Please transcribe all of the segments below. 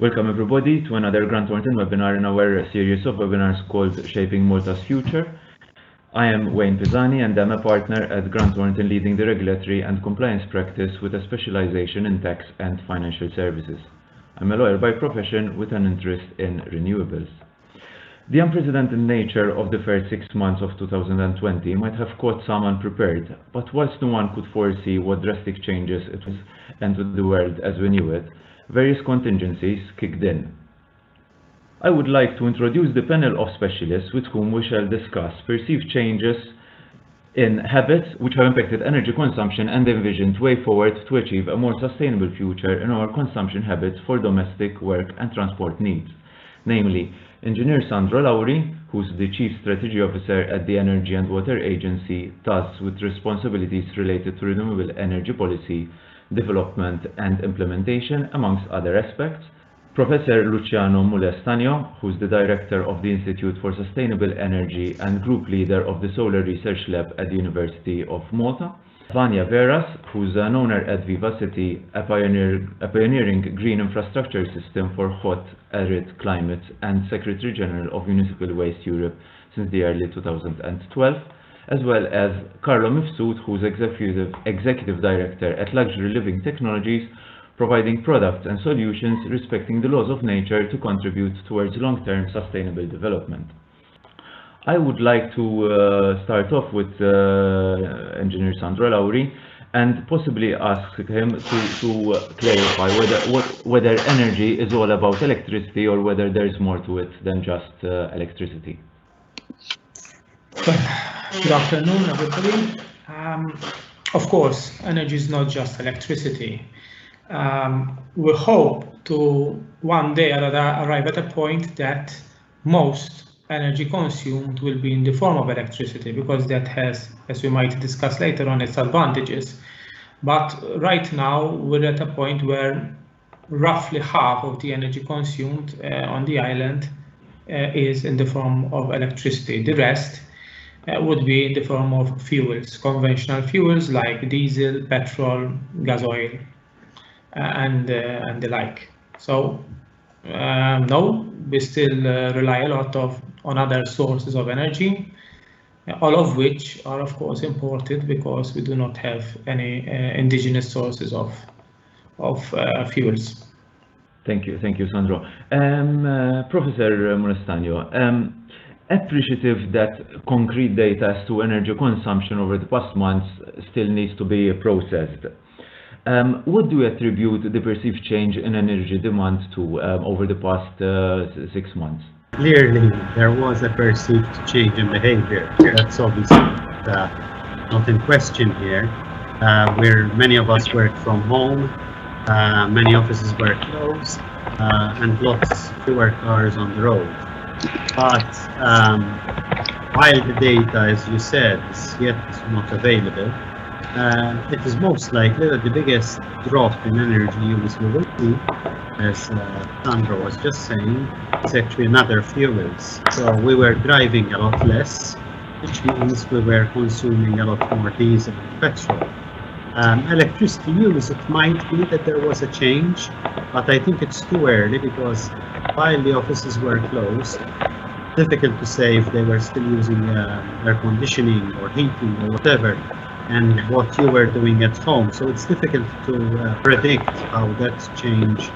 Welcome everybody to another Thornton webinar in our series of webinars called Shaping Malta's Future. I am Wayne Pisani and I'm a partner at Thornton leading the regulatory and compliance practice with a specialization in tax and financial services. I'm a lawyer by profession with an interest in renewables. The unprecedented nature of the first 6 months of 2020 might have caught some unprepared, but whilst no one could foresee what drastic changes it was entered the world as we knew it, various contingencies kicked in. I would like to introduce the panel of specialists with whom we shall discuss perceived changes in habits which have impacted energy consumption and envisioned way forward to achieve a more sustainable future in our consumption habits for domestic, work and transport needs. Namely, Engineer Sandro Lauri, who's the Chief Strategy Officer at the Energy and Water Agency, tasked with responsibilities related to renewable energy policy, development and implementation, amongst other aspects. Professor Luciano Molestagno, who's the Director of the Institute for Sustainable Energy and Group Leader of the Solar Research Lab at the University of Malta. Vania Veras, who's an owner at Vivacity, a pioneering green infrastructure system for hot, arid climates and Secretary General of Municipal Waste Europe since the early 2012, as well as Carlo Mifsud, who's Executive Director at Luxury Living Technologies, providing products and solutions respecting the laws of nature to contribute towards long-term sustainable development. I would like to start off with Engineer Sandro Lauri and possibly ask him to clarify whether energy is all about electricity or whether there's more to it than just electricity. Good afternoon, everybody. Of course, energy is not just electricity. We hope to one day arrive at a point that most energy consumed will be in the form of electricity, because that has, as we might discuss later on, its advantages. But right now we're at a point where roughly half of the energy consumed on the island is in the form of electricity. The rest would be in the form of fuels, conventional fuels like diesel, petrol, gas oil, and the like. So no, we still rely a lot on other sources of energy, all of which are of course imported because we do not have any indigenous sources of fuels. Thank you, Sandro. Professor Molestagno, appreciative that concrete data as to energy consumption over the past months still needs to be processed. What do you attribute the perceived change in energy demand to over the past 6 months? Clearly, there was a perceived change in behavior. That's obviously not in question here, where many of us work from home, many offices were closed, and lots fewer cars on the road. But while the data, as you said, is yet not available, it is most likely that the biggest drop in energy use we will see, as Sandro was just saying, is actually in other fuels. So we were driving a lot less, which means we were consuming a lot more diesel and petrol. Electricity use, it might be that there was a change, but I think it's too early because while the offices were closed, difficult to say if they were still using air conditioning or heating or whatever, and what you were doing at home. So it's difficult to predict how that change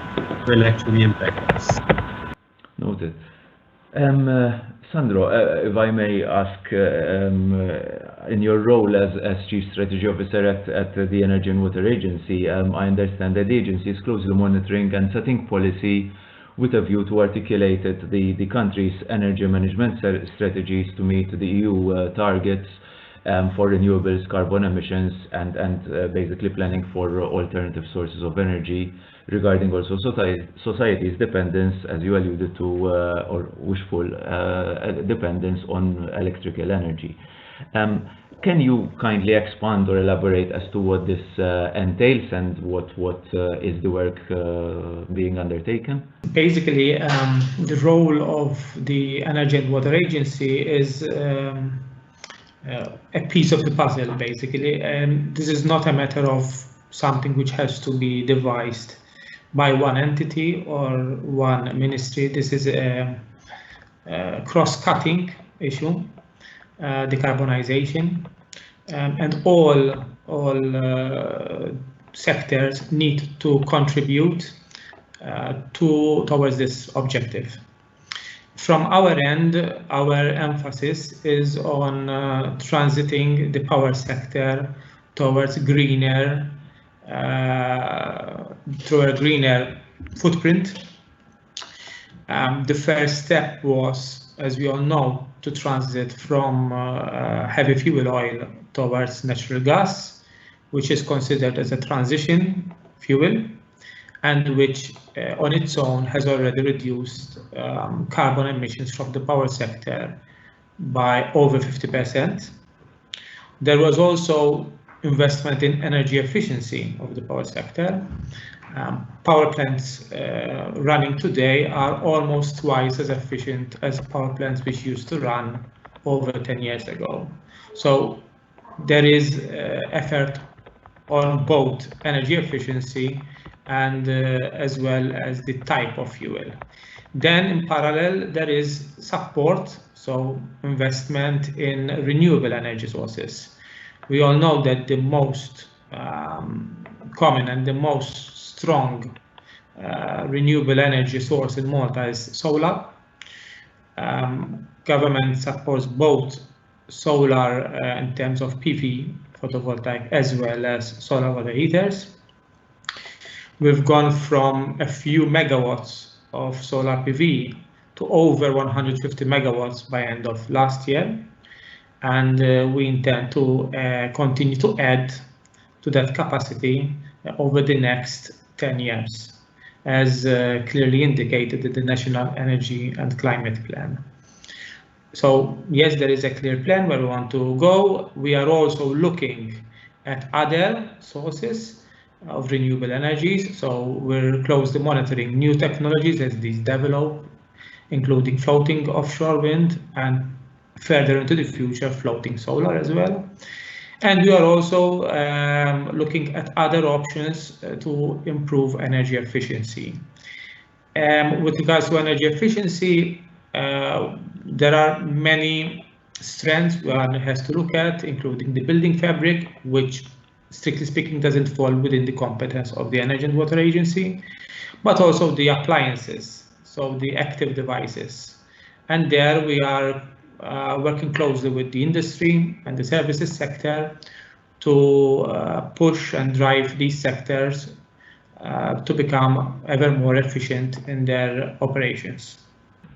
will actually impact us. Noted. Sandro, if I may ask, in your role as Chief Strategy Officer at the Energy and Water Agency, I understand that the agency is closely monitoring and setting policy with a view to articulate the country's energy management strategies to meet the EU targets for renewables, carbon emissions, and basically planning for alternative sources of energy, regarding also society's dependence, as you alluded to, or wishful dependence on electrical energy. Can you kindly expand or elaborate as to what this entails and what is the work being undertaken? Basically, the role of the Energy and Water Agency is a piece of the puzzle, basically. And this is not a matter of something which has to be devised by one entity or one ministry. This is a cross-cutting issue, decarbonization, and all sectors need to contribute towards this objective. From our end, our emphasis is on transiting the power sector towards greener, through a greener footprint. The first step was, as we all know, to transit from heavy fuel oil towards natural gas, which is considered as a transition fuel, and which on its own has already reduced carbon emissions from the power sector by over 50%. There was also investment in energy efficiency of the power sector. Power plants running today are almost twice as efficient as power plants which used to run over 10 years ago. So there is effort on both energy efficiency and as well as the type of fuel. Then in parallel, there is support, so investment in renewable energy sources. We all know that the most common and the most strong renewable energy source in Malta is solar. Government supports both solar in terms of PV, photovoltaic, as well as solar water heaters. We've gone from a few megawatts of solar PV to over 150 megawatts by end of last year. And we intend to continue to add to that capacity over the next 10 years, as clearly indicated in the National Energy and Climate Plan. So yes, there is a clear plan where we want to go. We are also looking at other sources of renewable energies. So we're closely monitoring new technologies as these develop, including floating offshore wind and further into the future floating solar as well. And we are also looking at other options to improve energy efficiency. With regards to energy efficiency, there are many strands one has to look at, including the building fabric, which strictly speaking doesn't fall within the competence of the Energy and Water Agency, but also the appliances, so the active devices. And there we are working closely with the industry and the services sector to push and drive these sectors to become ever more efficient in their operations.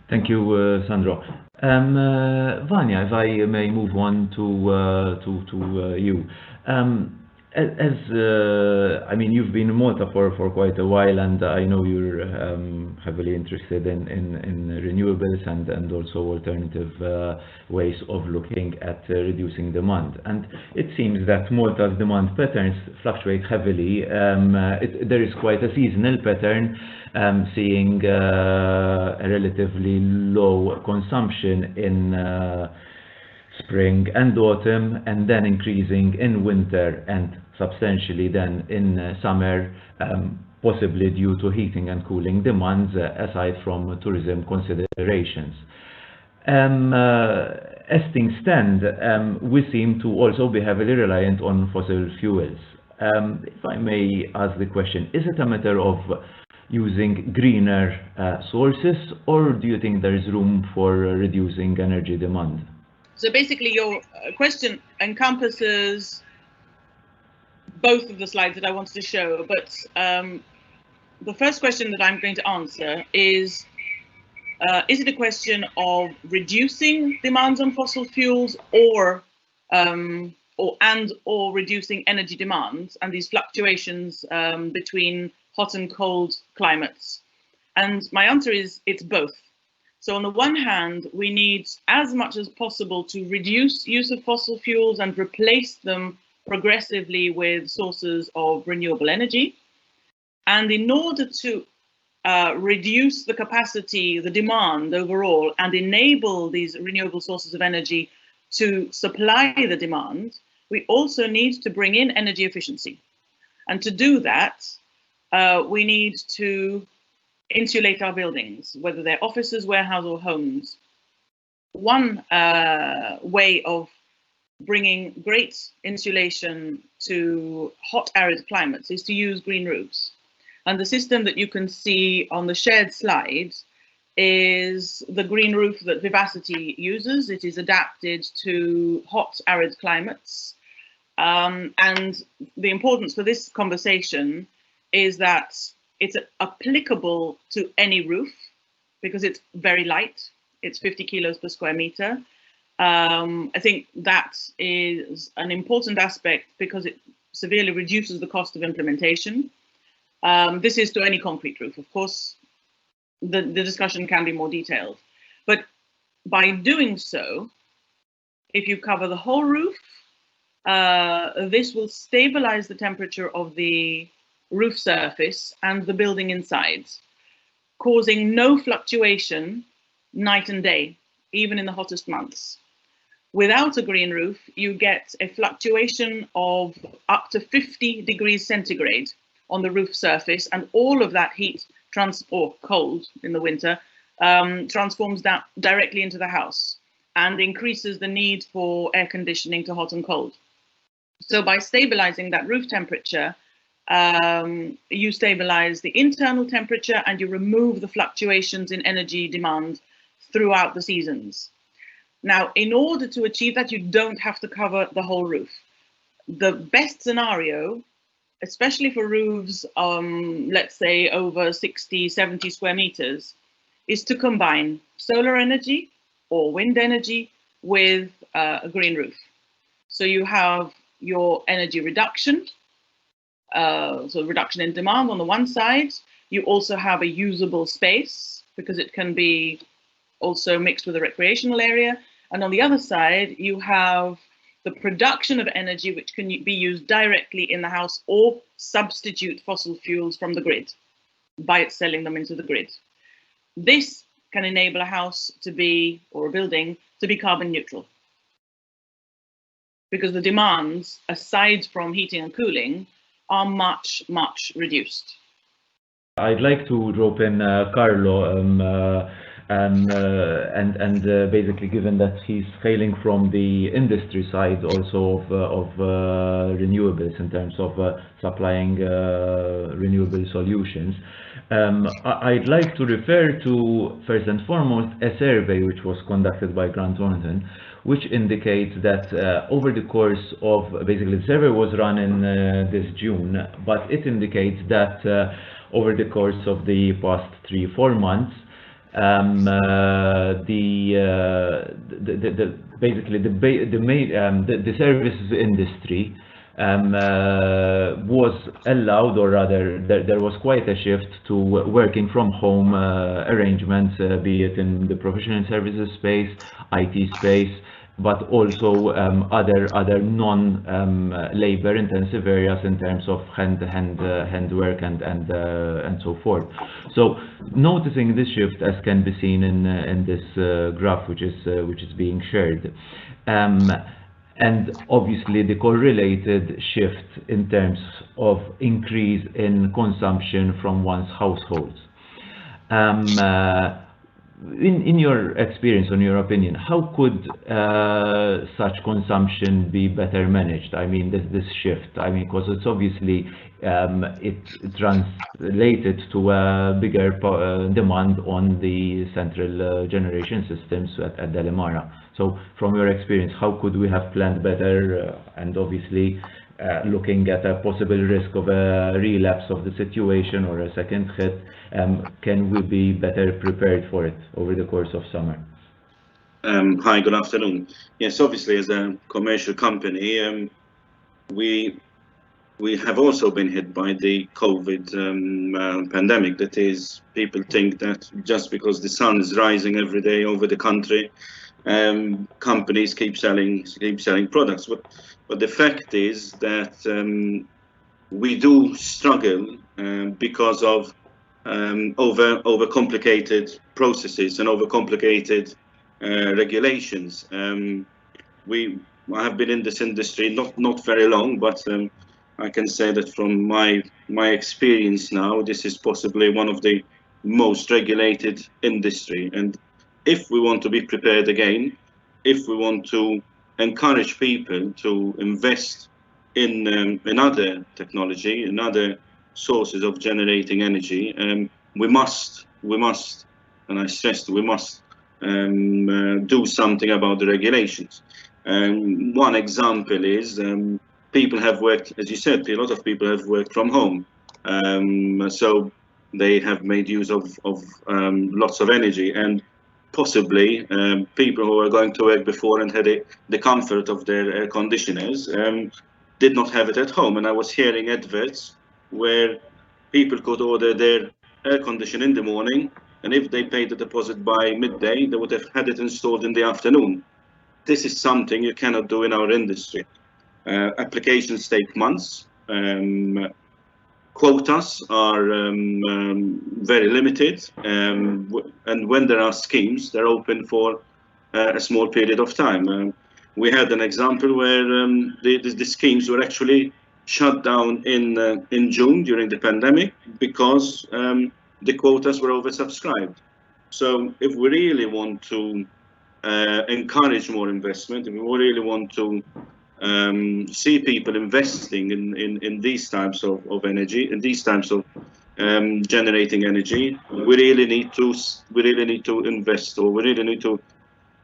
Thank you, Sandro. Vanya, if I may move on to you. I mean, you've been in Malta for quite a while, and I know you're heavily interested in renewables and also alternative ways of looking at reducing demand. And it seems that Malta's demand patterns fluctuate heavily. There is quite a seasonal pattern, seeing a relatively low consumption in spring and autumn, and then increasing in winter and substantially then in summer, possibly due to heating and cooling demands aside from tourism considerations. As things stand, we seem to also be heavily reliant on fossil fuels. If I may ask the question, is it a matter of using greener sources, or do you think there is room for reducing energy demand? So basically your question encompasses both of the slides that I wanted to show, but the first question that I'm going to answer is it a question of reducing demands on fossil fuels or reducing energy demands and these fluctuations between hot and cold climates? And my answer is it's both. So on the one hand, we need as much as possible to reduce use of fossil fuels and replace them progressively with sources of renewable energy. And in order to reduce the capacity, the demand overall, and enable these renewable sources of energy to supply the demand, we also need to bring in energy efficiency. And to do that, we need to insulate our buildings, whether they're offices, warehouse, or homes. One way of bringing great insulation to hot, arid climates is to use green roofs. And the system that you can see on the shared slide is the green roof that Vivacity uses. It is adapted to hot, arid climates. And the importance for this conversation is that it's applicable to any roof because it's very light. It's 50 kilos per square meter. I think that is an important aspect because it severely reduces the cost of implementation. This is to any concrete roof. Of course, the discussion can be more detailed. But by doing so, if you cover the whole roof, this will stabilize the temperature of the roof surface and the building inside, causing no fluctuation night and day, even in the hottest months. Without a green roof, you get a fluctuation of up to 50 degrees centigrade on the roof surface, and all of that heat or cold in the winter transforms down directly into the house and increases the need for air conditioning to hot and cold. So by stabilizing that roof temperature, you stabilize the internal temperature and you remove the fluctuations in energy demand throughout the seasons. Now, in order to achieve that, you don't have to cover the whole roof. The best scenario, especially for roofs, let's say over 60, 70 square meters, is to combine solar energy or wind energy with a green roof. So you have your energy reduction, so reduction in demand on the one side. You also have a usable space because it can be also mixed with a recreational area. And on the other side, you have the production of energy, which can be used directly in the house or substitute fossil fuels from the grid by selling them into the grid. This can enable a house to be, or a building, to be carbon neutral. Because the demands, aside from heating and cooling, are much, much reduced. I'd like to drop in Carlo, and basically, given that he's hailing from the industry side also of renewables in terms of supplying renewable solutions, I'd like to refer to, first and foremost, a survey which was conducted by Grant Thornton, which indicates that over the course of, basically the survey was run in this June, but it indicates that over the course of the past 3-4 months, the services industry was allowed, or rather there was quite a shift to working from home arrangements, be it in the professional services space, IT space, but also other non-labor intensive areas in terms of hand work and so forth. So noticing this shift, as can be seen in this graph which is being shared, and obviously the correlated shift in terms of increase in consumption from one's households. In your experience, in your opinion, how could such consumption be better managed? I mean, this shift. I mean, because it's obviously it translated to a bigger demand on the central generation systems at Delimara. So, from your experience, how could we have planned better? And obviously, looking at a possible risk of a relapse of the situation or a second hit, can we be better prepared for it over the course of summer? Hi, good afternoon. Yes, obviously, as a commercial company, we have also been hit by the COVID pandemic. That is, people think that just because the sun is rising every day over the country, companies keep selling products. But the fact is that we do struggle because of overcomplicated processes and overcomplicated regulations. I have been in this industry not very long, but I can say that from my experience now, this is possibly one of the most regulated industry. And if we want to be prepared again, if we want to encourage people to invest in other technology, in other sources of generating energy, we must, and I stress, we must do something about the regulations. One example is people have worked, as you said, a lot of people have worked from home. So they have made use of lots of energy, and possibly people who were going to work before and had the comfort of their air conditioners did not have it at home. And I was hearing adverts where people could order their air conditioner in the morning, and if they paid the deposit by midday, they would have had it installed in the afternoon. This is something you cannot do in our industry. Applications take months. Quotas are very limited, and when there are schemes, they're open for a small period of time. We had an example where the schemes were actually shut down in June during the pandemic because the quotas were oversubscribed. So if we really want to encourage more investment, if we really want to see people investing in these types of energy, in these types of generating energy, we really need to invest, or we really need to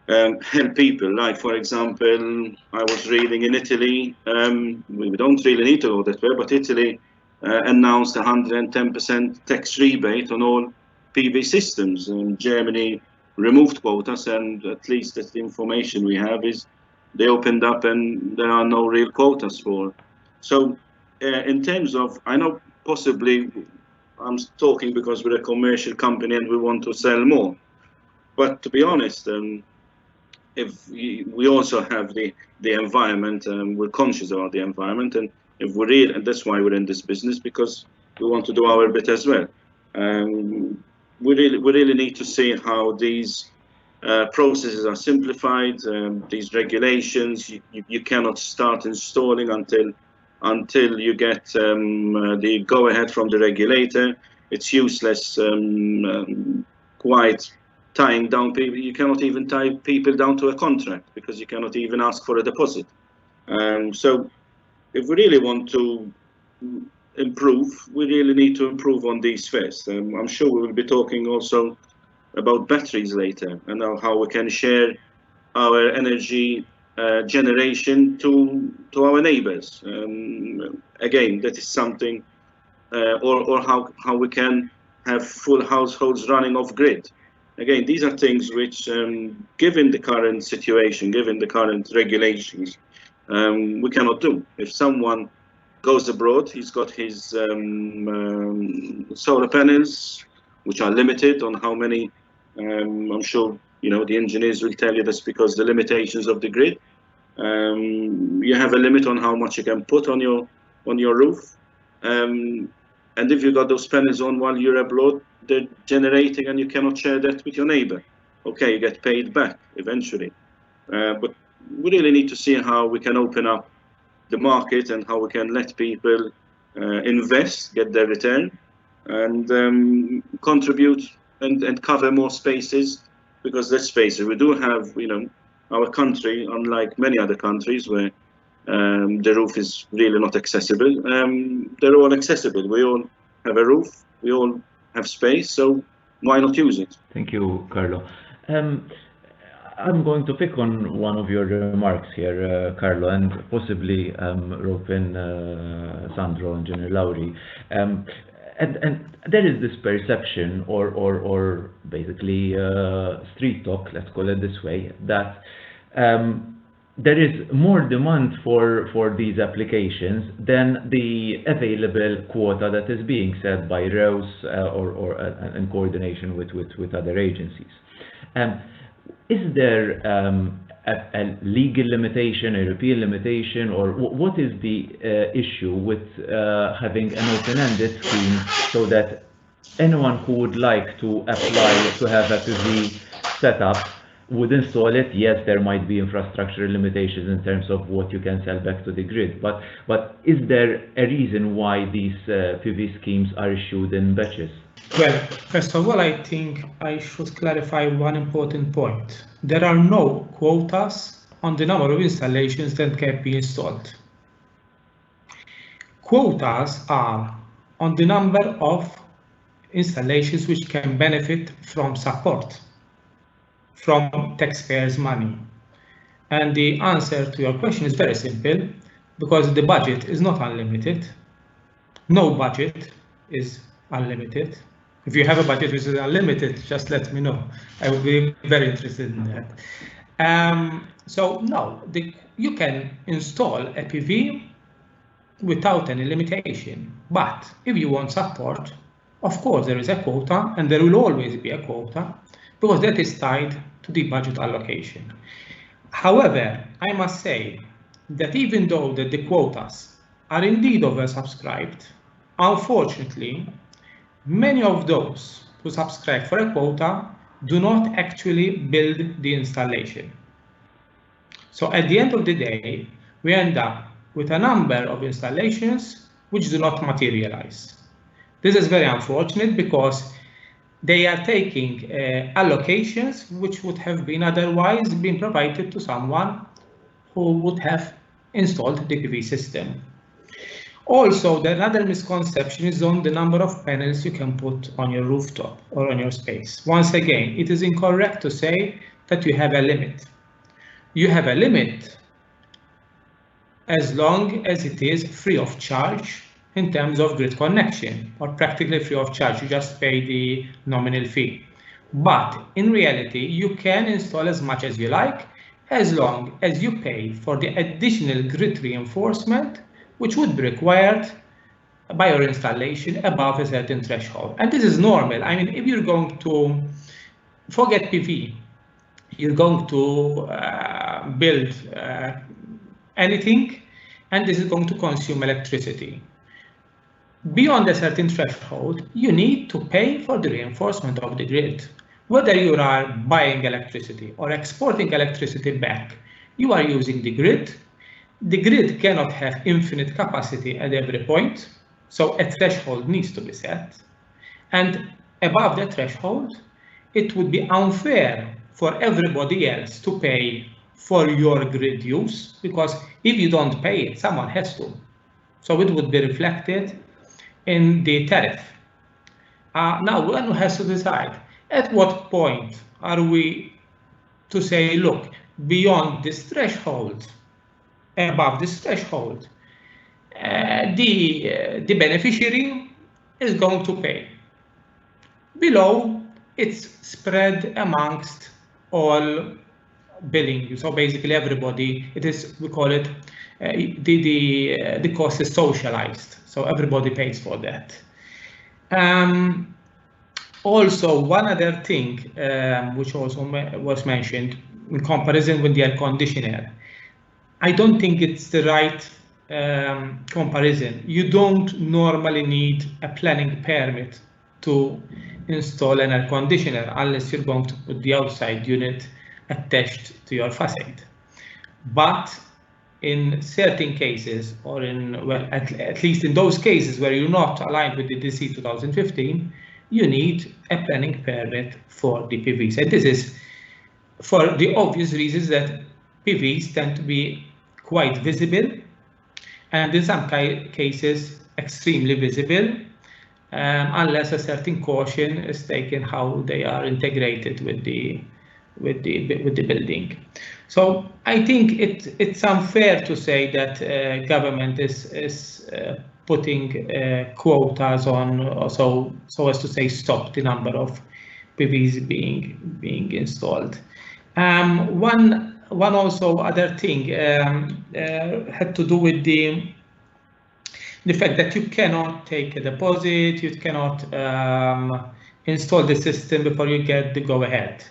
help people. Like, for example, I was reading in Italy, we don't really need to go that way, but Italy announced 110% tax rebate on all PV systems, and Germany removed quotas, and at least that's the information we have, is they opened up and there are no real quotas for. So in terms of, I know possibly I'm talking because we're a commercial company and we want to sell more, but to be honest, if we also have the environment, we're conscious about the environment, and if we're real, and that's why we're in this business, because we want to do our bit as well. We really need to see how these processes are simplified. These regulations, you cannot start installing until you get the go-ahead from the regulator. It's useless quite tying down people. You cannot even tie people down to a contract because you cannot even ask for a deposit. So if we really want to improve, we really need to improve on these first. I'm sure we will be talking also about batteries later, and how we can share our energy generation to our neighbors. Again, that is something, or how we can have full households running off grid. Again, these are things which, given the current situation, given the current regulations, we cannot do. If someone goes abroad, he's got his solar panels, which are limited on how many. I'm sure the engineers will tell you this because the limitations of the grid. You have a limit on how much you can put on your roof, and if you got those panels on while you're abroad, they're generating, and you cannot share that with your neighbor. Okay, you get paid back eventually, but we really need to see how we can open up the market and how we can let people invest, get their return, and contribute and cover more spaces, because there's spaces. We do have, our country, unlike many other countries where the roof is really not accessible, they're all accessible. We all have a roof, we all have space, so why not use it? Thank you, Carlo. I'm going to pick on one of your remarks here, Carlo, and possibly rope in Sandro, Engineer Lauri. And there is this perception, or basically street talk, let's call it this way, that there is more demand for these applications than the available quota that is being set by ROWS or in coordination with other agencies. Is there a legal limitation, a European limitation, or what is the issue with having an open-ended scheme so that anyone who would like to apply to have a PV set up would install it, yes, there might be infrastructural limitations in terms of what you can sell back to the grid, but is there a reason why these PV schemes are issued in batches? Well, first of all, I think I should clarify one important point. There are no quotas on the number of installations that can be installed. Quotas are on the number of installations which can benefit from support from taxpayers' money. And the answer to your question is very simple, because the budget is not unlimited. No budget is unlimited. If you have a budget which is unlimited, just let me know. I would be very interested in that. So no, you can install a PV without any limitation. But if you want support, of course there is a quota, and there will always be a quota, because that is tied to the budget allocation. However, I must say that even though the quotas are indeed oversubscribed, unfortunately, many of those who subscribe for a quota do not actually build the installation. So at the end of the day, we end up with a number of installations which do not materialize. This is very unfortunate, because they are taking allocations which would have been otherwise been provided to someone who would have installed the PV system. Also, another misconception is on the number of panels you can put on your rooftop or on your space. Once again, it is incorrect to say that you have a limit. You have a limit as long as it is free of charge in terms of grid connection, or practically free of charge. You just pay the nominal fee. But in reality, you can install as much as you like, as long as you pay for the additional grid reinforcement which would be required by your installation above a certain threshold. And this is normal. I mean, if you're going to forget PV, you're going to build anything, and this is going to consume electricity. Beyond a certain threshold, you need to pay for the reinforcement of the grid. Whether you are buying electricity or exporting electricity back, you are using the grid. The grid cannot have infinite capacity at every point, so a threshold needs to be set. And above the threshold, it would be unfair for everybody else to pay for your grid use, because if you don't pay it, someone has to. So it would be reflected in the tariff. Now, one has to decide at what point are we to say, look, beyond this threshold, above this threshold, the beneficiary is going to pay. Below, it's spread amongst all billing. So basically, everybody, it is, we call it, the cost is socialized. So everybody pays for that. Also, one other thing which also was mentioned in comparison with the air conditioner, I don't think it's the right comparison. You don't normally need a planning permit to install an air conditioner unless you're going to put the outside unit attached to your facade. But in certain cases, or in, well, at least in those cases where you're not aligned with the DC 2015, you need a planning permit for the PVs. And this is for the obvious reasons that PVs tend to be quite visible, and in some cases extremely visible, unless a certain caution is taken how they are integrated with the building. So I think it's unfair to say that government is putting quotas on, so as to say stop the number of PVs being installed. One also other thing had to do with the fact that you cannot take a deposit, you cannot install the system before you get the go-ahead.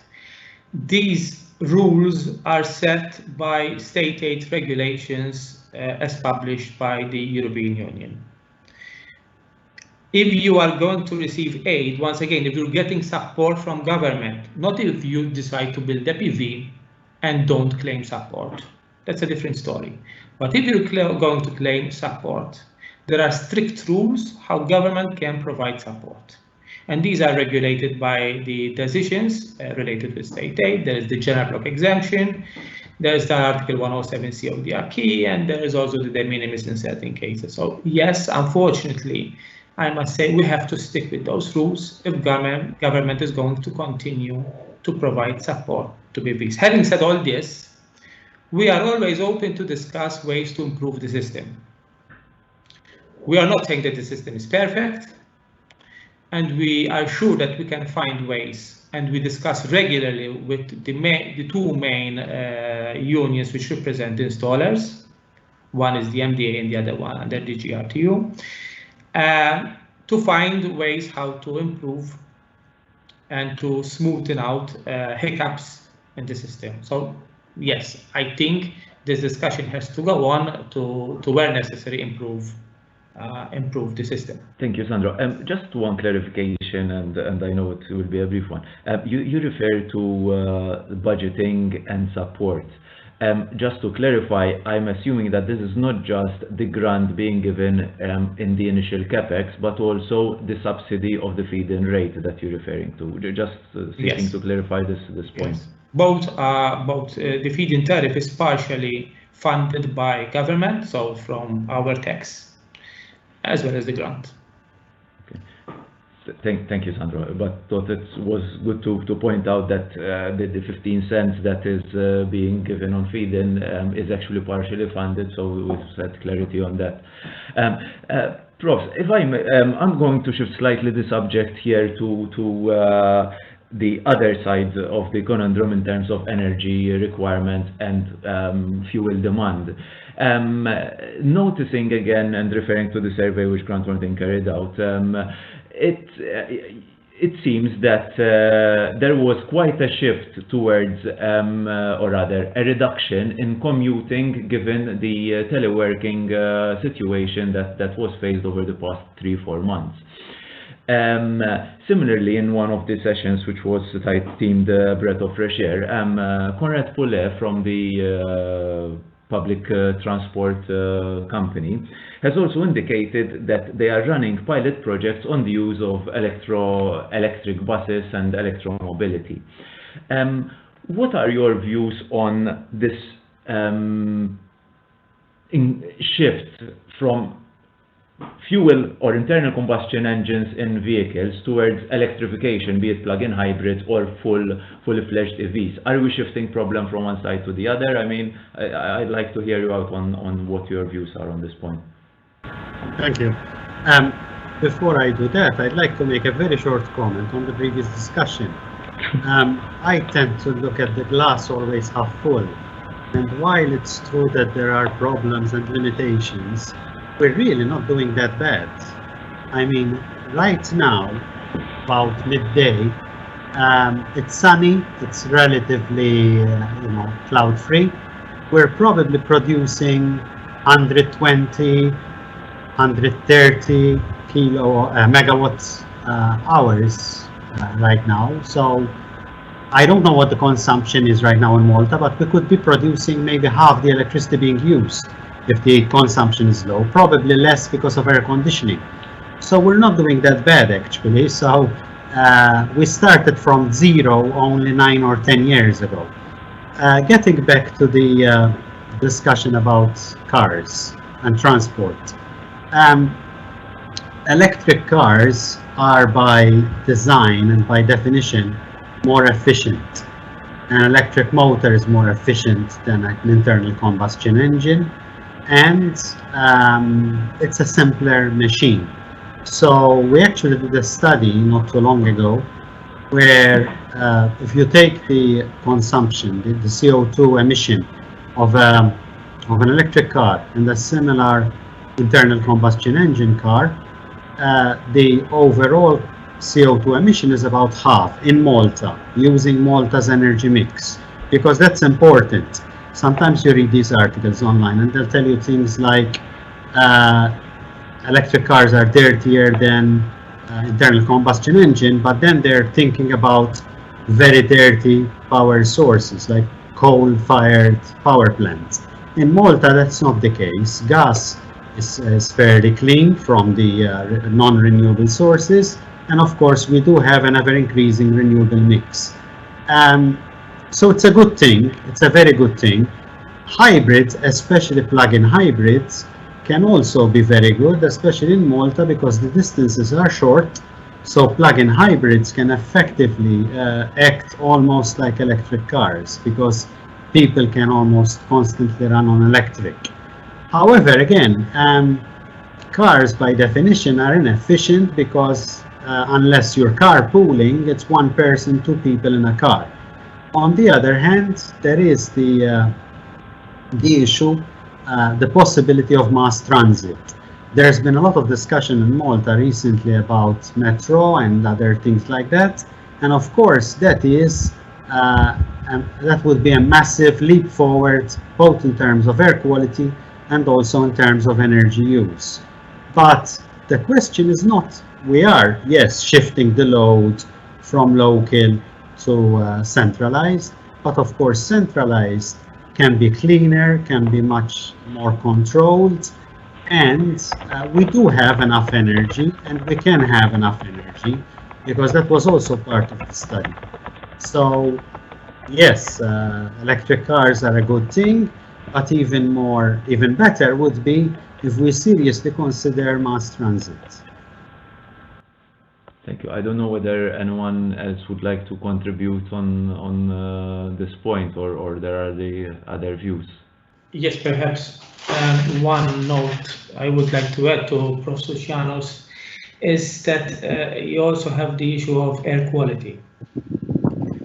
These rules are set by state aid regulations as published by the European Union. if you are going to receive aid, once again, if you're getting support from government, not if you decide to build a PV and don't claim support. That's a different story. But if you're going to claim support, there are strict rules how government can provide support. And these are regulated by the decisions related with state aid. There is the general block exemption. There is the Article 107C of the acquis, and there is also the de minimis in certain cases. So yes, unfortunately, I must say we have to stick with those rules if government is going to continue to provide support to PVs. Having said all this, we are always open to discuss ways to improve the system. We are not saying that the system is perfect, and we are sure that we can find ways, and we discuss regularly with the two main unions which represent installers. One is the MDA and the other one under the GRTU, to find ways how to improve and to smoothen out hiccups in the system. So yes, I think this discussion has to go on to where necessary improve the system. Thank you, Sandro. Just one clarification, and I know it will be a brief one. You refer to budgeting and support. Just to clarify, I'm assuming that this is not just the grant being given in the initial capex, but also the subsidy of the feed-in rate that you're referring to. Just seeking Yes. to clarify this point. Yes. Both the feed-in tariff is partially funded by government, so from our tax, as well as the grant. Thank you, Sandro. But thought it was good to point out that the 15 cents that is being given on feed-in is actually partially funded, so we set clarity on that. Profs, if I'm going to shift slightly the subject here to the other side of the conundrum in terms of energy requirements and fuel demand. Noticing again and referring to the survey which Grant Thornton carried out, it seems that there was quite a shift towards, or rather, a reduction in commuting given the teleworking situation that was faced over the past 3-4 months. Similarly, in one of the sessions, which was themed Breath of Fresh Air, Conrad Poulet from the public transport company has also indicated that they are running pilot projects on the use of electric buses and electromobility. What are your views on this shift from fuel or internal combustion engines in vehicles towards electrification, be it plug-in hybrids or fully-fledged EVs? Are we shifting problem from one side to the other? I mean, I'd like to hear you out on what your views are on this point. Thank you. Before I do that, I'd like to make a very short comment on the previous discussion. I tend to look at the glass always half full. And while it's true that there are problems and limitations, we're really not doing that bad. I mean, right now, about midday, it's sunny, it's relatively, cloud-free. We're probably producing 120, 130 megawatts hours right now. So I don't know what the consumption is right now in Malta, but we could be producing maybe half the electricity being used if the consumption is low, probably less because of air conditioning. So we're not doing that bad actually. So we started from zero only 9 or 10 years ago. Getting back to the discussion about cars and transport. Electric cars are by design and by definition more efficient. An electric motor is more efficient than an internal combustion engine, and it's a simpler machine. So we actually did a study not too long ago where if you take the consumption, the CO2 emission of an electric car and a similar internal combustion engine car, the overall CO2 emission is about half in Malta, using Malta's energy mix, because that's important. Sometimes you read these articles online and they'll tell you things like electric cars are dirtier than internal combustion engine, but then they're thinking about very dirty power sources like coal-fired power plants. In Malta, that's not the case. Gas is fairly clean from the non-renewable sources, and of course we do have an ever-increasing renewable mix. So it's a good thing, it's a very good thing. Hybrids, especially plug-in hybrids, can also be very good, especially in Malta, because the distances are short. So plug-in hybrids can effectively act almost like electric cars, because people can almost constantly run on electric. However, again, cars by definition are inefficient, because unless you're carpooling, it's one person, two people in a car. On the other hand, there is the issue, the possibility of mass transit. There's been a lot of discussion in Malta recently about metro and other things like that, and of course that is that would be a massive leap forward, both in terms of air quality and also in terms of energy use. But the question is not, we are, yes, shifting the load from local to centralized, but of course centralized can be cleaner, can be much more controlled, and we do have enough energy, and we can have enough energy, because that was also part of the study. So yes, electric cars are a good thing, but even better would be if we seriously consider mass transit. Thank you. I don't know whether anyone else would like to contribute on this point, or there are the other views. Yes, perhaps one note I would like to add to Professor Luciano's is that you also have the issue of air quality.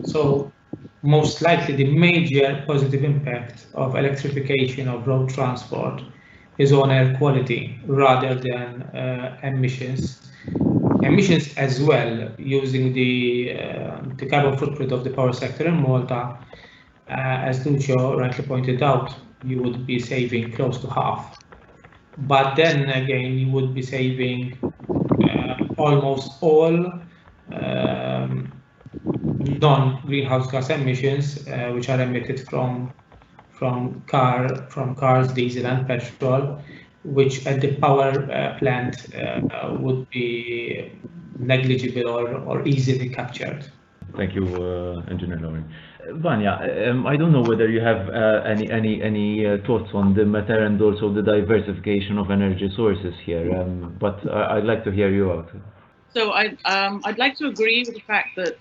So most likely the major positive impact of electrification of road transport is on air quality rather than emissions. Emissions as well, using the carbon footprint of the power sector in Malta, as Lucio rightly pointed out, you would be saving close to half. But then again, you would be saving almost all non-greenhouse gas emissions, which are emitted from cars, diesel and petrol, which at the power plant would be negligible or easily captured. Thank you, Engineer Lauren. Vanya, I don't know whether you have any thoughts on the matter and also the diversification of energy sources here, but I'd like to hear you out. So I'd like to agree with the fact that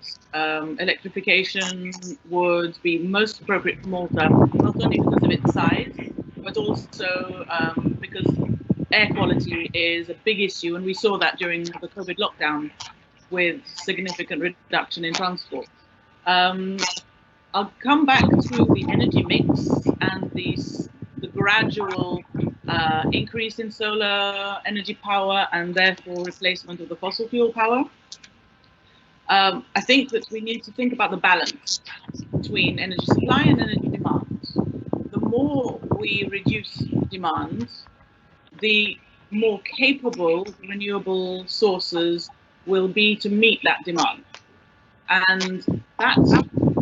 electrification would be most appropriate for Malta, not only because of its size, but also because air quality is a big issue, and we saw that during the COVID lockdown with significant reduction in transport. I'll come back to the energy mix and the gradual increase in solar energy power and therefore replacement of the fossil fuel power. I think that we need to think about the balance between energy supply and energy demand. The more we reduce demand, the more capable renewable sources will be to meet that demand. And that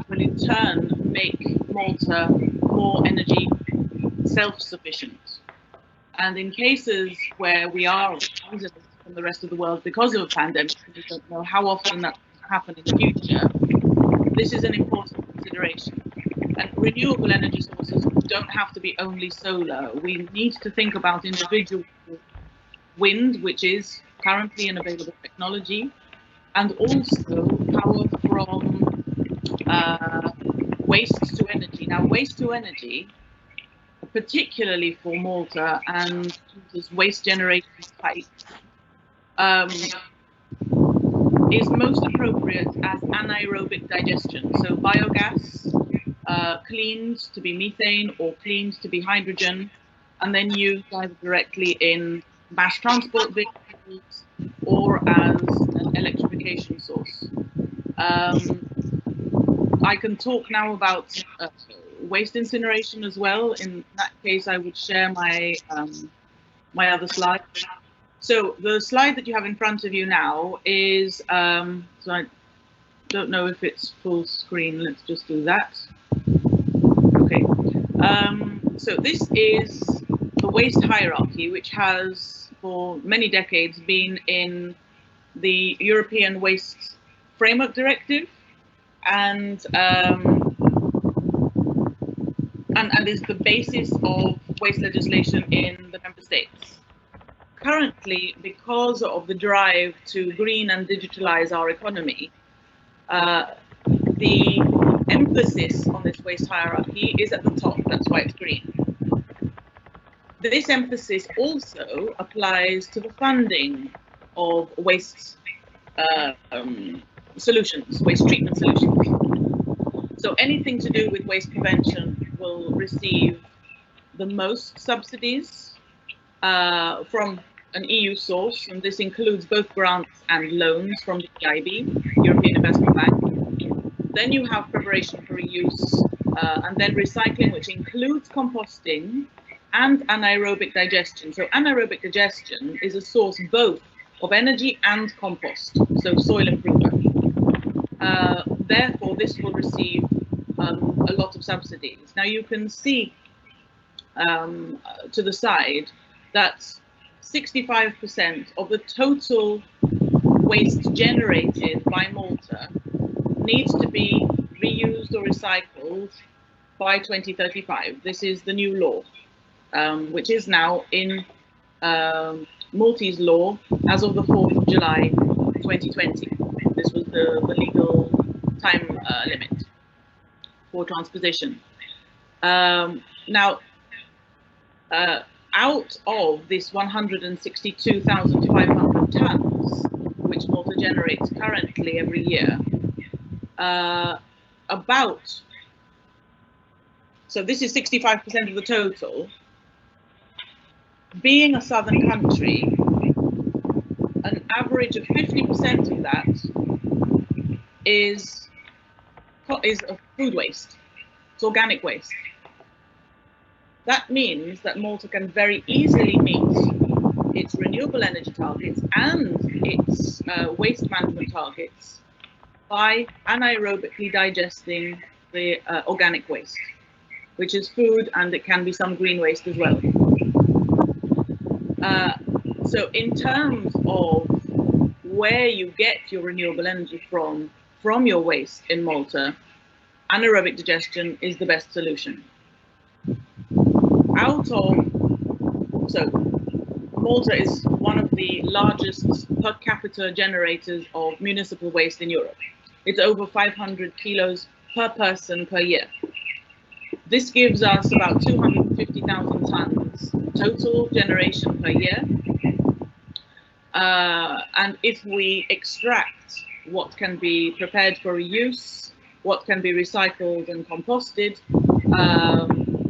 will in turn make Malta more energy self-sufficient. And in cases where we are isolated from the rest of the world because of a pandemic, we don't know how often that will happen in the future, this is an important consideration. And renewable energy sources don't have to be only solar. We need to think about individual wind, which is currently an available technology, and also power from waste to energy. Now, waste to energy, particularly for Malta and this waste generation type, is most appropriate as anaerobic digestion. So biogas cleaned to be methane or cleaned to be hydrogen, and then used either directly in mass transport vehicles or as an electrification source. I can talk now about waste incineration as well. In that case, I would share my my other slide. So the slide that you have in front of you now is, so I don't know if it's full screen. Let's just do that. Okay. So this is the waste hierarchy, which has for many decades been in the European Waste Framework Directive, and is the basis of waste legislation in the member states. Currently, because of the drive to green and digitalize our economy, the emphasis on this waste hierarchy is at the top. That's why it's green. This emphasis also applies to the funding of waste solutions, waste treatment solutions. So anything to do with waste prevention will receive the most subsidies from an EU source, and this includes both grants and loans from the EIB, European Investment Bank. Then you have preparation for reuse, and then recycling, which includes composting and anaerobic digestion. So anaerobic digestion is a source both of energy and compost, so soil improvement. Therefore, this will receive a lot of subsidies. Now you can see to the side that 65% of the total waste generated by Malta needs to be reused or recycled by 2035. This is the new law, which is now in Maltese law as of the 4th of July 2020. This was the legal time limit for transposition. Now, out of this 162,500 tons, which Malta generates currently every year, so this is 65% of the total. Being a southern country, an average of 50% of that is food waste. It's organic waste. That means that Malta can very easily meet its renewable energy targets and its waste management targets by anaerobically digesting the organic waste, which is food, and it can be some green waste as well. So in terms of where you get your renewable energy from your waste in Malta, anaerobic digestion is the best solution. So Malta is one of the largest per capita generators of municipal waste in Europe. It's over 500 kilos per person per year. This gives us about 250,000 tons total generation per year. And if we extract what can be prepared for reuse, what can be recycled and composted,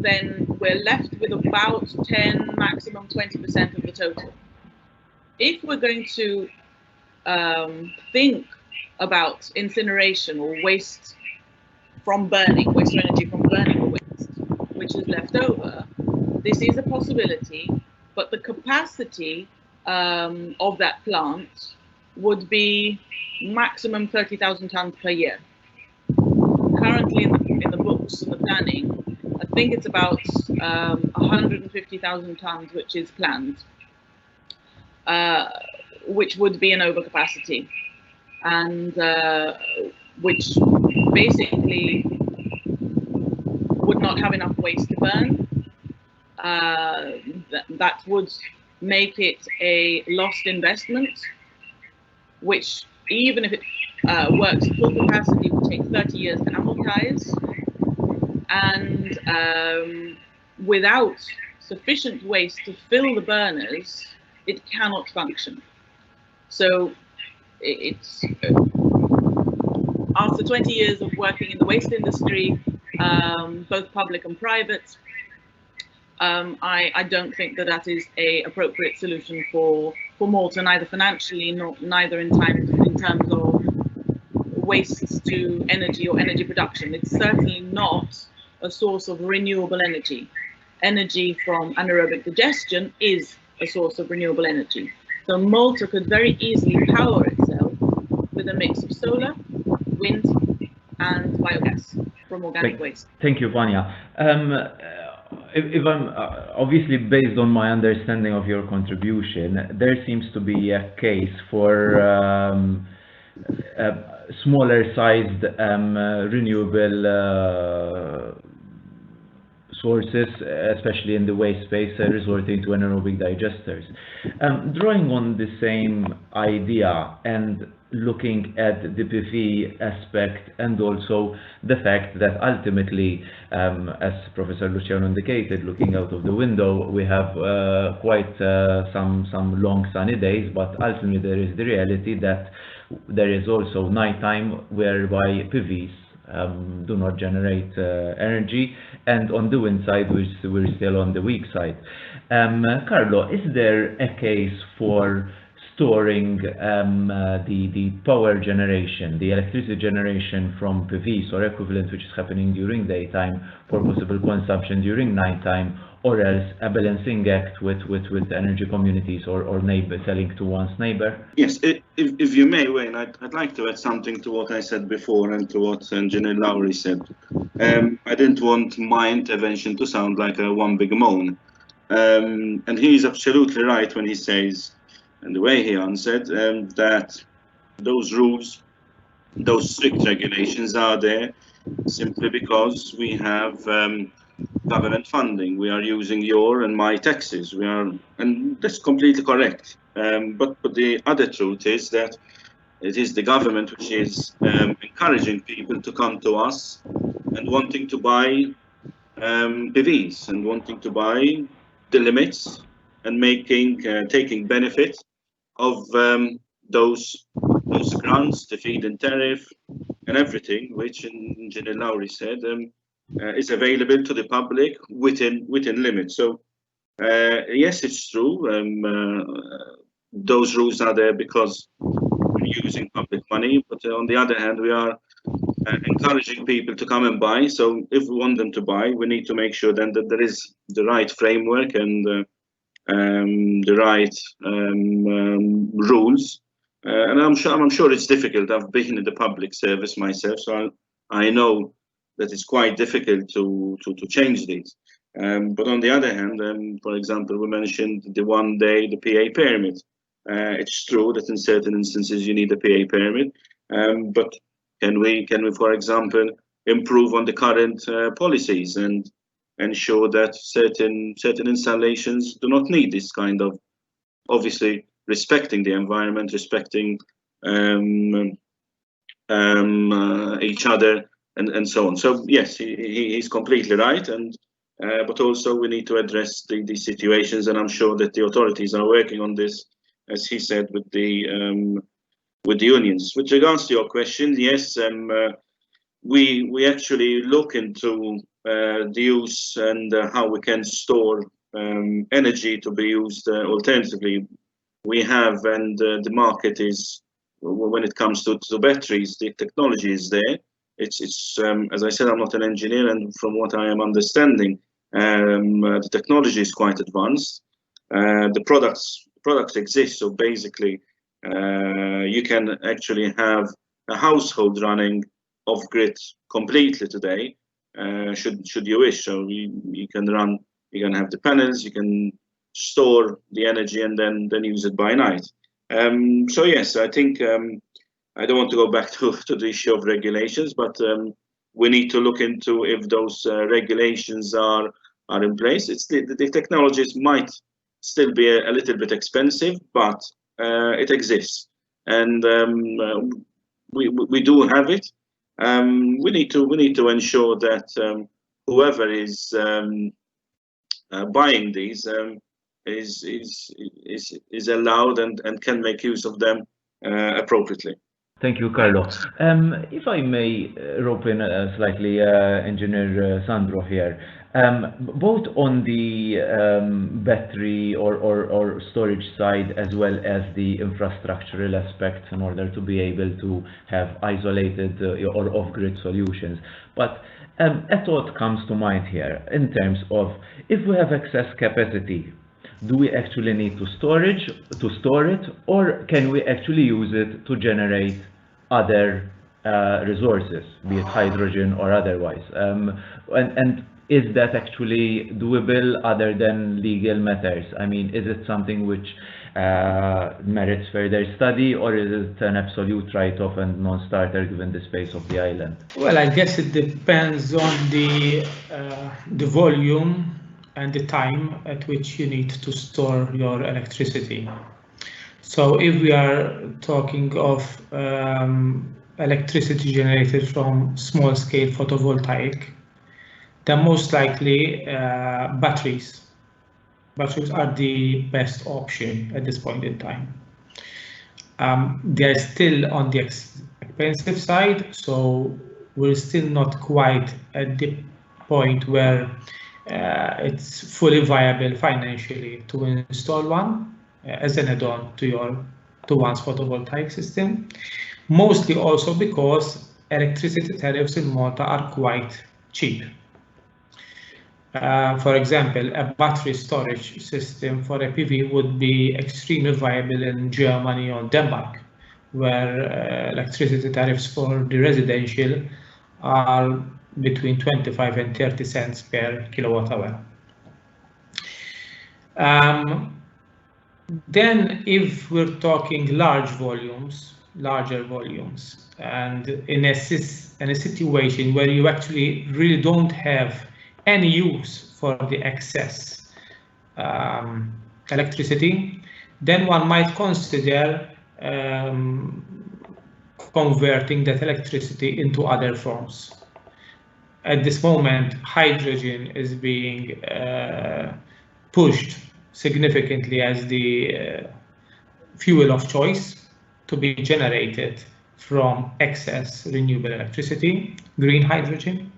then we're left with about 10, maximum 20% of the total. If we're going to think about incineration or waste from burning, waste energy from burning the waste, which is left over, this is a possibility, but the capacity of that plant would be maximum 30,000 tons per year. Currently in the books and the planning, I think it's about 150,000 tons, which is planned, which would be an overcapacity, and which basically would not have enough waste to burn. That would make it a lost investment, which even if it works at full capacity would take 30 years to amortize, and without sufficient waste to fill the burners, it cannot function. So it's after 20 years of working in the waste industry, both public and private, I don't think that is a appropriate solution for Malta, neither financially, neither in terms of waste to energy or energy production. It's certainly not a source of renewable energy. Energy from anaerobic digestion is a source of renewable energy. So Malta could very easily power itself with a mix of solar, wind, and biogas from organic waste. Thank you, Vanya. If I'm obviously, based on my understanding of your contribution, there seems to be a case for smaller sized renewable sources, especially in the waste space, resorting to anaerobic digesters. Drawing on the same idea and looking at the PV aspect, and also the fact that ultimately, as Professor Luciano indicated, looking out of the window, we have quite some long sunny days, but ultimately there is the reality that there is also nighttime whereby PVs do not generate energy, and on the wind side we're still on the weak side. Carlo, is there a case for storing the power generation, the electricity generation from PVs or equivalent, which is happening during daytime, for possible consumption during nighttime, or else a balancing act with energy communities or neighbor selling to one's neighbor? Yes, if you may, Wayne, I'd like to add something to what I said before and to what Engineer Lowry said. I didn't want my intervention to sound like a one big moan. And he's absolutely right when he says, and the way he answered, that those rules, those strict regulations are there simply because we have government funding. We are using your and my taxes. And that's completely correct. But the other truth is that it is the government which is encouraging people to come to us and wanting to buy PVs and wanting to buy the limits and taking benefit of those grants, the feed-in tariff, and everything, which Engineer Lowry said is available to the public within limits. So yes, it's true. Those rules are there because we're using public money, but on the other hand, we are encouraging people to come and buy. So if we want them to buy, we need to make sure then that there is the right framework and the right rules. And I'm sure it's difficult. I've been in the public service myself, so I know that it's quite difficult to change these. But on the other hand, for example, we mentioned the 1 day, the PA permit. It's true that in certain instances you need a PA permit, but can we, for example, improve on the current policies and ensure that certain installations do not need this kind of, obviously respecting the environment, respecting each other, and so on. So yes, he's completely right, and but also we need to address the situations, and I'm sure that the authorities are working on this, as he said, with the unions. With regards to your question, yes, we actually look into the use and how we can store energy to be used alternatively. We have, and the market is, when it comes to batteries, the technology is there. It's as I said, I'm not an engineer, and from what I am understanding, the technology is quite advanced. The products exist, so basically you can actually have a household running off grid completely today, should you wish. So you can have the panels, you can store the energy, and then use it by night. So yes, I think I don't want to go back to the issue of regulations, but we need to look into if those regulations are in place. It's the technologies might still be a little bit expensive, but it exists, and we do have it. We need to ensure that whoever is buying these is allowed and can make use of them appropriately. Thank you, Carlo. If I may rope in slightly Engineer Sandro here, both on the battery or storage side, as well as the infrastructural aspects, in order to be able to have isolated or off-grid solutions. But a thought comes to mind here in terms of, if we have excess capacity, do we actually need to store it, or can we actually use it to generate other resources, be it hydrogen or otherwise? And is that actually doable other than legal matters? I mean, is it something which merits further study, or is it an absolute write-off and non-starter given the space of the island? Well, I guess it depends on the volume and the time at which you need to store your electricity. So if we are talking of electricity generated from small-scale photovoltaic, then most likely batteries are the best option at this point in time. They're still on the expensive side, so we're still not quite at the point where it's fully viable financially to install one as an add-on to one's photovoltaic system. Mostly also because electricity tariffs in Malta are quite cheap. For example, a battery storage system for a PV would be extremely viable in Germany or Denmark, where electricity tariffs for the residential are between 25 and 30 cents per kilowatt hour. Then if we're talking larger volumes, and in a situation where you actually really don't have any use for the excess electricity, then one might consider converting that electricity into other forms. At this moment, hydrogen is being pushed significantly as the fuel of choice to be generated from excess renewable electricity, green hydrogen,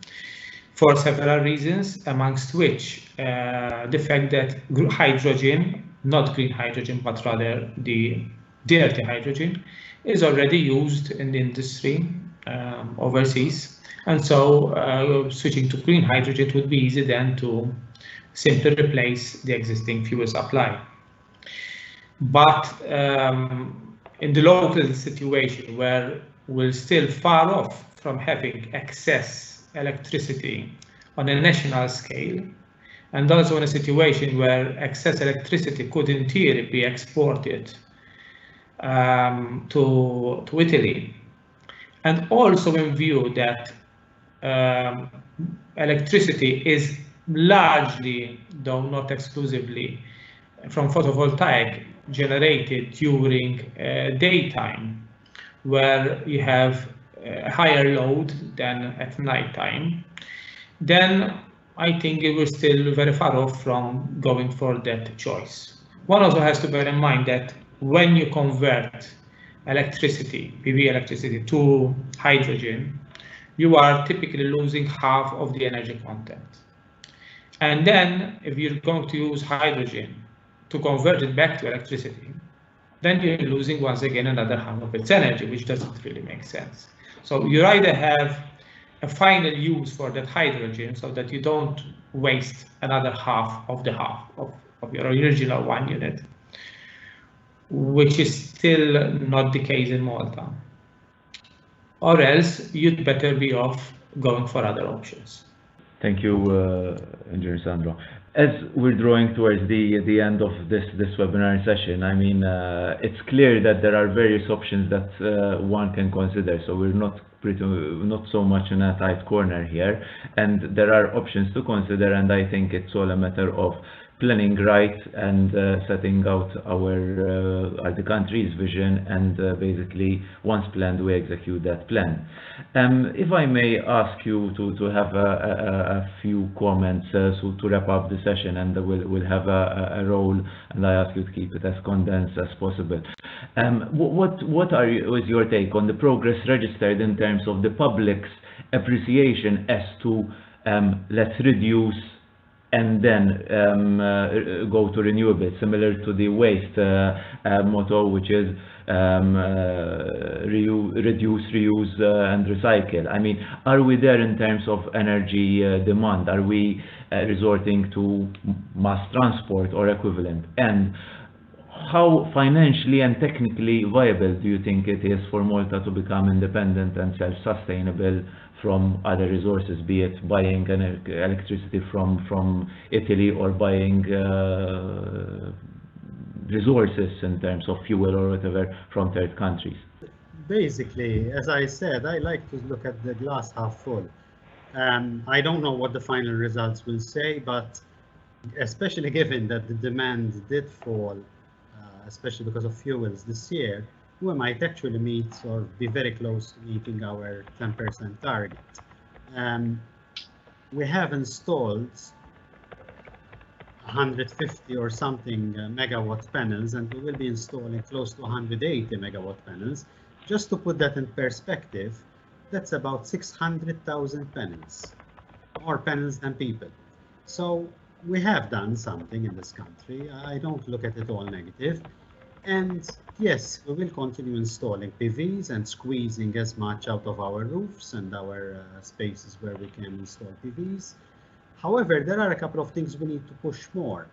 for several reasons, amongst which the fact that hydrogen, not green hydrogen, but rather the dirty hydrogen, is already used in the industry overseas. And so switching to green hydrogen would be easy then to simply replace the existing fuel supply. But in the local situation where we're still far off from having excess electricity on a national scale, and also in a situation where excess electricity could in theory be exported to Italy, and also in view that electricity is largely, though not exclusively, from photovoltaic generated during daytime, where you have a higher load than at night time, then I think it was still very far off from going for that choice. One also has to bear in mind that when you convert electricity, PV electricity, to hydrogen, you are typically losing half of the energy content. And then if you're going to use hydrogen to convert it back to electricity, then you're losing once again another half of its energy, which doesn't really make sense. So you either have a final use for that hydrogen so that you don't waste another half of your original 1 unit, which is still not the case in Malta. Or else you'd better be off going for other options. Thank you, Engineer Sandro. As we're drawing towards the end of this webinar session, I mean, it's clear that there are various options that one can consider. So we're not so much in a tight corner here, and there are options to consider. And I think it's all a matter of planning right and setting out the country's vision, and basically once planned we execute that plan. If I may ask you to have a few comments so to wrap up the session, and we'll have a role, and I ask you to keep it as condensed as possible. What is your take on the progress registered in terms of the public's appreciation as to let's reduce and then go to renewables, similar to the waste motto, which is reduce, reuse, and recycle. I mean, are we there in terms of energy demand? Are we resorting to mass transport or equivalent? And how financially and technically viable do you think it is for Malta to become independent and self-sustainable from other resources, be it buying electricity from Italy or buying resources in terms of fuel or whatever from third countries? Basically, as I said, I like to look at the glass half full. I don't know what the final results will say, but especially given that the demand did fall, especially because of fuels this year, we might actually meet or be very close to meeting our 10% target. We have installed 150 or something megawatt panels, and we will be installing close to 180 megawatt panels. Just to put that in perspective, that's about 600,000 panels, more panels than people. So we have done something in this country. I don't look at it all negative. And yes, we will continue installing PVs and squeezing as much out of our roofs and our spaces where we can install PVs. However, there are a couple of things we need to push more.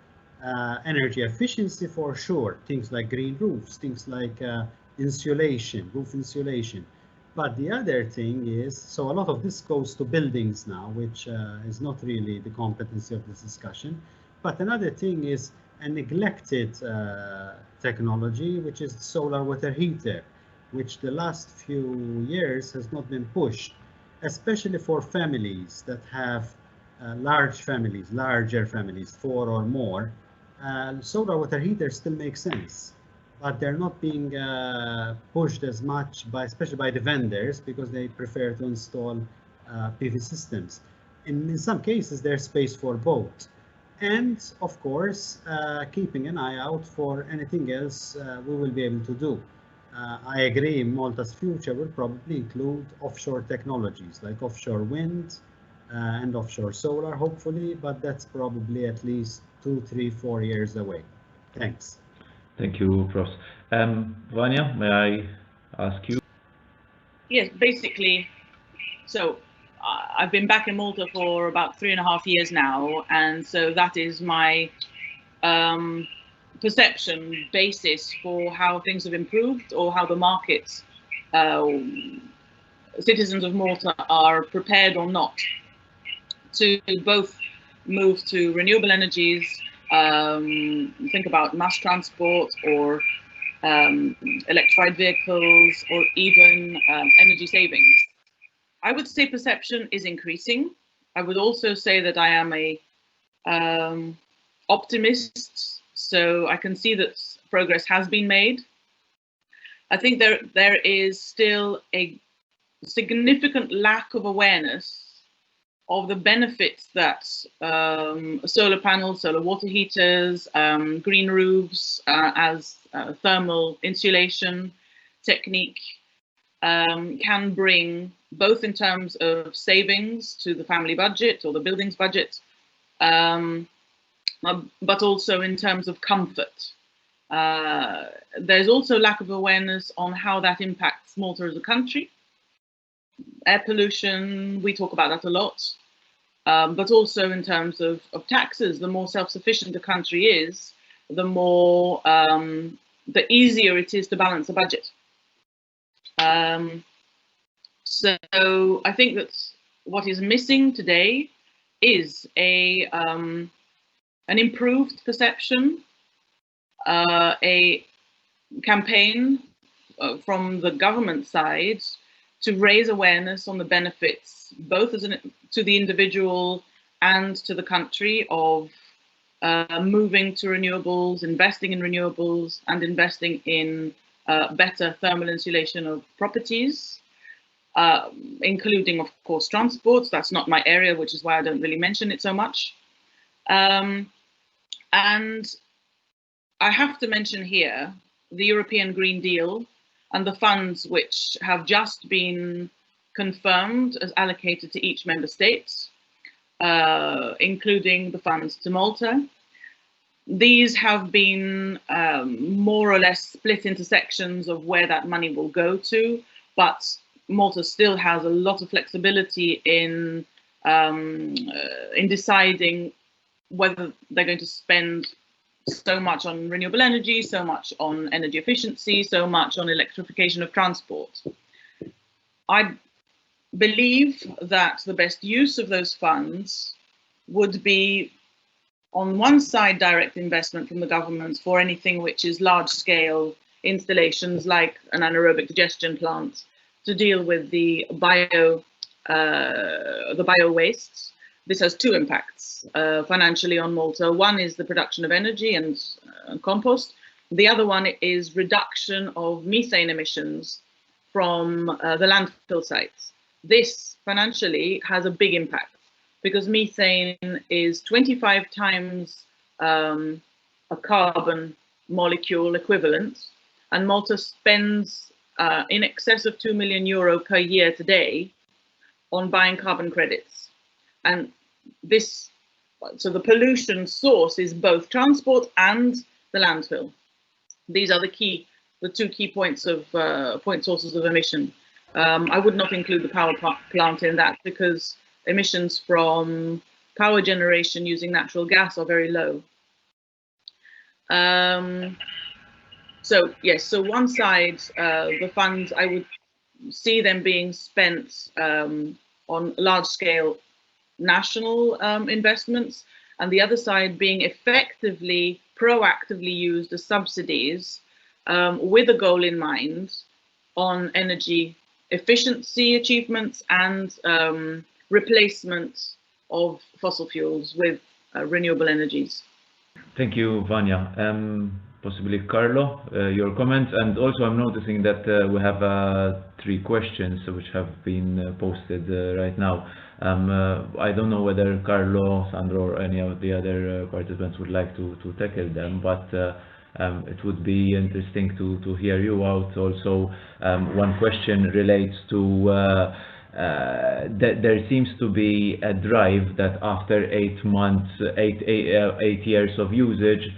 Energy efficiency for sure, things like green roofs, things like insulation, roof insulation. But the other thing is, so a lot of this goes to buildings now, which is not really the competency of this discussion. But another thing is a neglected technology, which is solar water heater, which the last few years has not been pushed, especially for families that have larger families, 4 or more. Solar water heaters still make sense, but they're not being pushed as much, especially by the vendors, because they prefer to install PV systems. In some cases, there's space for both. And of course, keeping an eye out for anything else we will be able to do. I agree, Malta's future will probably include offshore technologies like offshore wind and offshore solar, hopefully, but that's probably at least 2, 3, 4 years away. Thanks. Thank you, Prof. Vanya, may I ask you? Yes, basically, so I've been back in Malta for about 3.5 years now, and so that is my perception basis for how things have improved or how the markets, citizens of Malta are prepared or not to both move to renewable energies, think about mass transport or electrified vehicles or even energy savings. I would say perception is increasing. I would also say that I am a optimist, so I can see that progress has been made. I think there is still a significant lack of awareness of the benefits that solar panels, solar water heaters, green roofs as thermal insulation technique can bring, both in terms of savings to the family budget or the building's budget, but also in terms of comfort. There's also lack of awareness on how that impacts Malta as a country. Air pollution, we talk about that a lot, but also in terms of taxes. The more self-sufficient the country is, the more, the easier it is to balance a budget. So I think that what is missing today is an improved perception, a campaign from the government side to raise awareness on the benefits, both to the individual and to the country, of moving to renewables, investing in renewables, and investing in better thermal insulation of properties, including, of course, transports. That's not my area, which is why I don't really mention it so much. And I have to mention here the European Green Deal and the funds which have just been confirmed as allocated to each member state. including the funds to Malta. These have been more or less split into sections of where that money will go to, but Malta still has a lot of flexibility in deciding whether they're going to spend so much on renewable energy, so much on energy efficiency, so much on electrification of transport. I believe that the best use of those funds would be, on one side, direct investment from the government for anything which is large-scale installations like an anaerobic digestion plant to deal with the bio wastes. This has two impacts financially on Malta. One is the production of energy and compost. The other one is reduction of methane emissions from the landfill sites. This financially has a big impact because methane is 25 times a carbon molecule equivalent, and Malta spends in excess of €2 million per year today on buying carbon credits. And this, so the pollution source is both transport and the landfill. These are the two key points sources of emission. I would not include the power plant in that because emissions from power generation using natural gas are very low. So yes, so one side, the funds, I would see them being spent on large-scale national investments, and the other side being effectively, proactively used as subsidies with a goal in mind on energy efficiency achievements and replacement of fossil fuels with renewable energies. Thank you, Vanya. Possibly Carlo, your comments, and also I'm noticing that we have 3 questions which have been posted right now. I don't know whether Carlo, Sandro, or any of the other participants would like to tackle them, but it would be interesting to hear you out. Also, one question relates to that there seems to be a drive that after 8 months, 8 years of usage,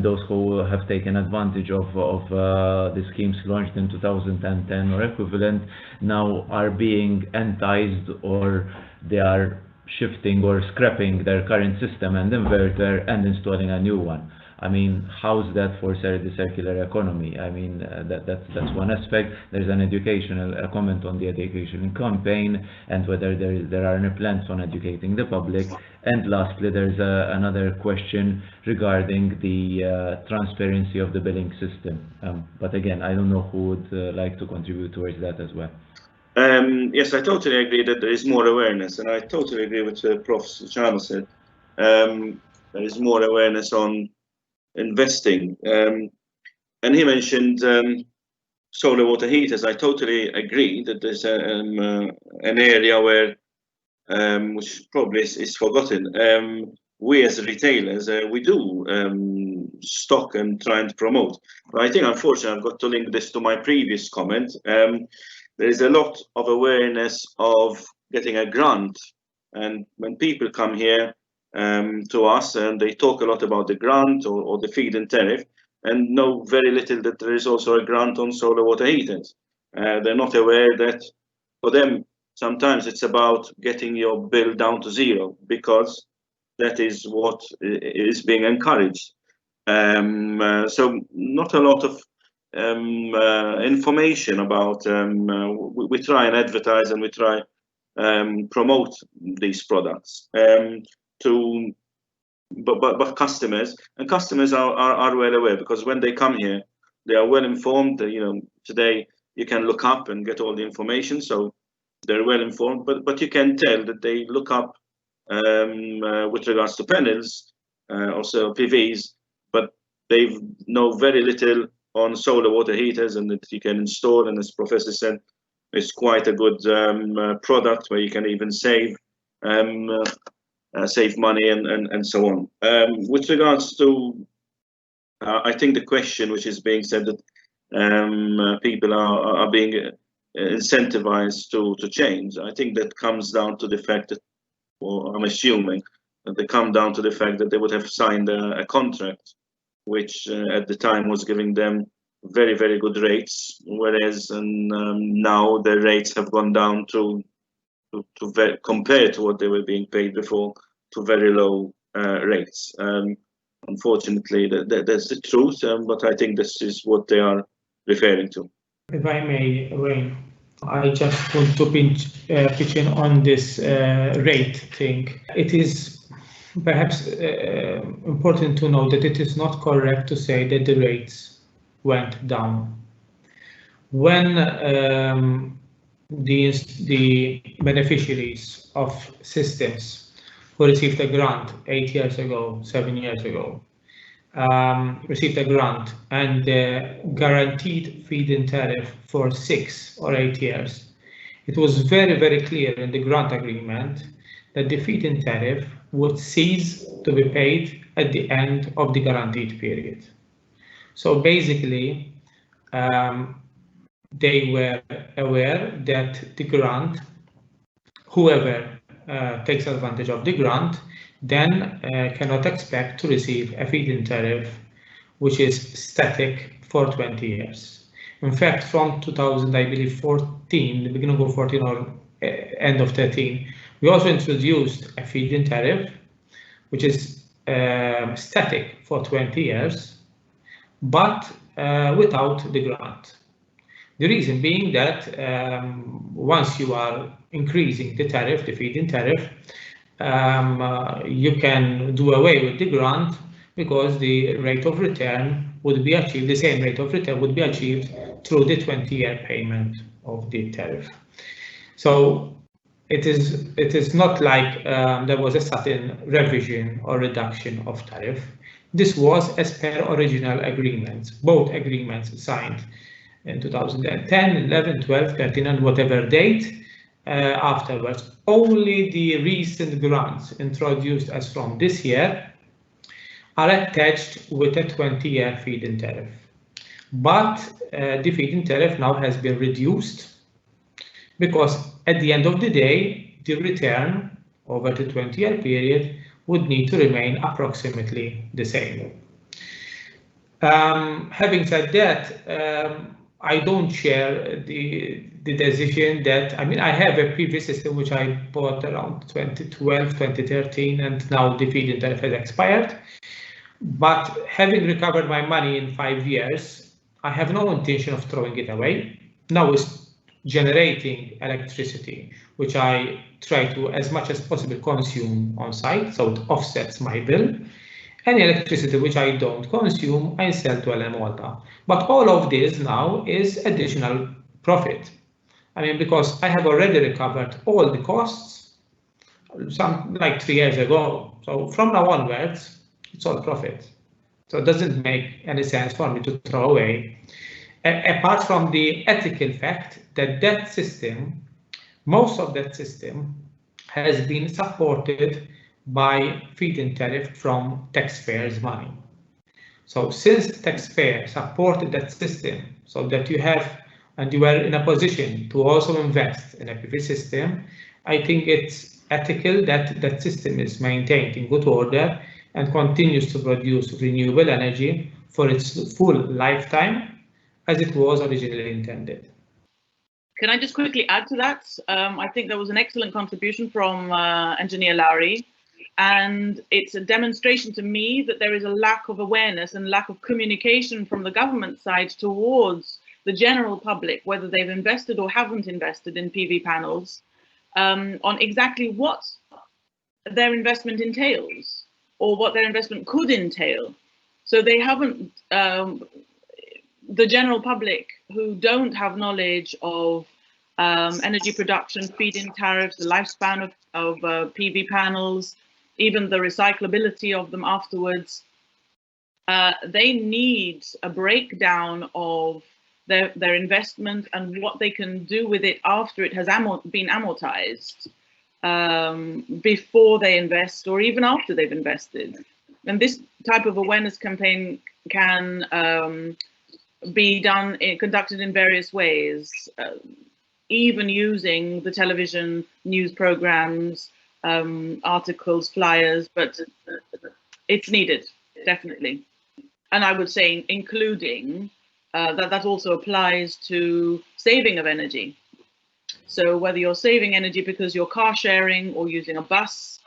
those who have taken advantage of the schemes launched in 2010 or equivalent now are being enticed, or they are shifting or scrapping their current system and inverter and installing a new one. I mean, how's that for the circular economy? I mean, that's one aspect. There's an a comment on the education campaign and whether there are any plans on educating the public. And lastly, there's another question regarding the transparency of the billing system. But again, I don't know who would like to contribute towards that as well. Yes, I totally agree that there is more awareness, and I totally agree with Prof. Charles said. There is more awareness on investing, and he mentioned solar water heaters. I totally agree that there's an area where which probably is forgotten. We as retailers, we do stock and try and promote, but I think unfortunately I've got to link this to my previous comment. There is a lot of awareness of getting a grant, and when people come here to us and they talk a lot about the grant or the feed-in tariff and know very little that there is also a grant on solar water heaters. They're not aware that for them sometimes it's about getting your bill down to 0 because that is what is being encouraged. So not a lot of information about we try and advertise and we try promote these products but customers are well aware, because when they come here they are well informed. You know, today you can look up and get all the information, so they're well informed, but you can tell that they look up with regards to panels, also PVs, but they know very little on solar water heaters, and that you can install, and as Professor said, it's quite a good product where you can even save money and so on. With regards to, I think the question which is being said that people are being incentivized to change, I think that comes down to the fact that or I'm assuming that they come down to the fact that they would have signed a contract, which at the time was giving them very, very good rates, whereas now the rates have gone down to compared to what they were being paid before, to very low rates. Unfortunately, that's the truth, but I think this is what they are referring to. If I may, Wayne, I just want to pitch in on this rate thing. It is perhaps important to know that it is not correct to say that the rates went down. When the beneficiaries of systems who received a grant 8 years ago, 7 years ago, received a grant and the guaranteed feed-in tariff for 6 or 8 years, it was very, very clear in the grant agreement that the feed-in tariff would cease to be paid at the end of the guaranteed period. So basically, they were aware that the grant, whoever takes advantage of the grant, then cannot expect to receive a feed-in tariff which is static for 20 years. In fact, from 2000, I believe 14, the beginning of 14 or end of 13, we also introduced a feed-in tariff which is static for 20 years, but without the grant. The reason being that once you are increasing the tariff, the feed-in tariff, you can do away with the grant because the rate of return would be achieved, the same rate of return would be achieved through the 20-year payment of the tariff. So it is not like there was a sudden revision or reduction of tariff. This was as per original agreements, both agreements signed in 2010, 11, 12, 13, and whatever date afterwards. Only the recent grants introduced as from this year are attached with a 20-year feed-in tariff. But the feed-in tariff now has been reduced because at the end of the day, the return over the 20-year period would need to remain approximately the same. Having said that, I don't share the decision that, I mean, I have a previous system which I bought around 2012, 2013, and now the feed-in tariff has expired. But having recovered my money in 5 years, I have no intention of throwing it away. Now it's generating electricity, which I try to, as much as possible, consume on site, so it offsets my bill. Any electricity which I don't consume, I sell to Malta. But all of this now is additional profit. I mean, because I have already recovered all the costs, some like 3 years ago. So from now onwards, it's all profit. So it doesn't make any sense for me to throw away. Apart from the ethical fact that that system, most of that system has been supported by feed-in tariff from taxpayers' money. So since taxpayers supported that system, so that you have, and you are in a position to also invest in a PV system, I think it's ethical that that system is maintained in good order and continues to produce renewable energy for its full lifetime as it was originally intended. Can I just quickly add to that? I think there was an excellent contribution from Engineer Lowry. And it's a demonstration to me that there is a lack of awareness and lack of communication from the government side towards the general public, whether they've invested or haven't invested in PV panels, on exactly what their investment entails or what their investment could entail. So they haven't, the general public who don't have knowledge of energy production, feed-in tariffs, the lifespan of PV panels, even the recyclability of them afterwards, they need a breakdown of their investment and what they can do with it after it has been amortized, before they invest or even after they've invested. And this type of awareness campaign can be conducted in various ways, even using the television news programs, articles, flyers, but it's needed, definitely. And I would say including that also applies to saving of energy. So whether you're saving energy because you're car sharing or using a bus,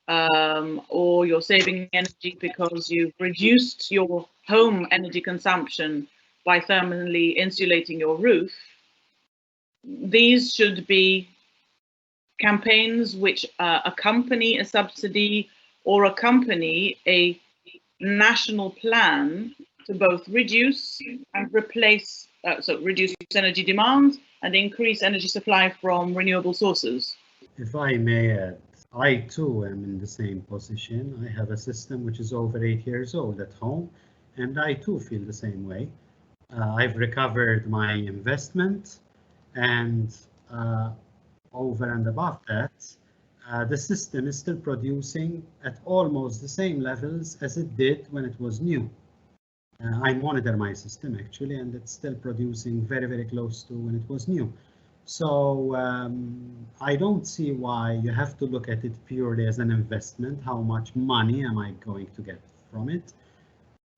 or you're saving energy because you've reduced your home energy consumption by thermally insulating your roof, these should be campaigns which accompany a subsidy or accompany a national plan to both reduce and replace, so reduce energy demand and increase energy supply from renewable sources. If I may add, I too am in the same position. I have a system which is over 8 years old at home, and I too feel the same way. I've recovered my investment, and over and above that, the system is still producing at almost the same levels as it did when it was new. I monitor my system actually, and it's still producing very, very close to when it was new. So I don't see why you have to look at it purely as an investment. How much money am I going to get from it?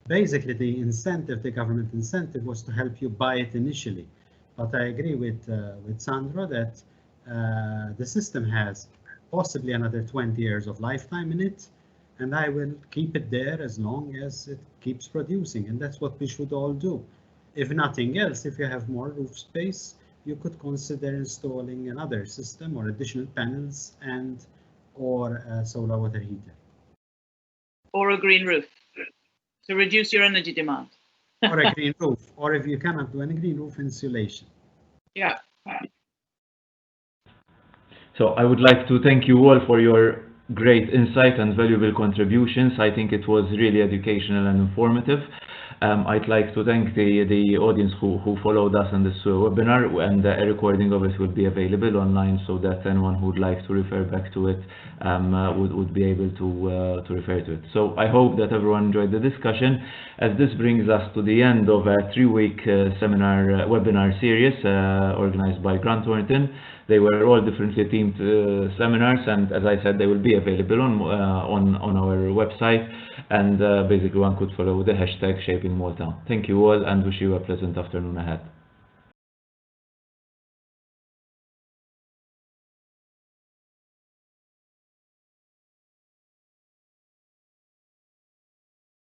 Basically, the incentive, the government incentive, was to help you buy it initially. But I agree with Sandra that the system has possibly another 20 years of lifetime in it, and I will keep it there as long as it keeps producing, and that's what we should all do. If nothing else, if you have more roof space, you could consider installing another system or additional panels and or a solar water heater. Or a green roof to reduce your energy demand. Or a green roof, or if you cannot do any green roof, insulation. Yeah. So I would like to thank you all for your great insight and valuable contributions. I think it was really educational and informative. I'd like to thank the audience who followed us on this webinar, and a recording of it will be available online so that anyone who would like to refer back to it would be able to refer to it. So I hope that everyone enjoyed the discussion, as this brings us to the end of a 3-week webinar series organized by Grant Thornton. They were all differently themed seminars, and as I said, they will be available on our website, and basically one could follow the hashtag Shaping Malta. Thank you all, and wish you a pleasant afternoon ahead.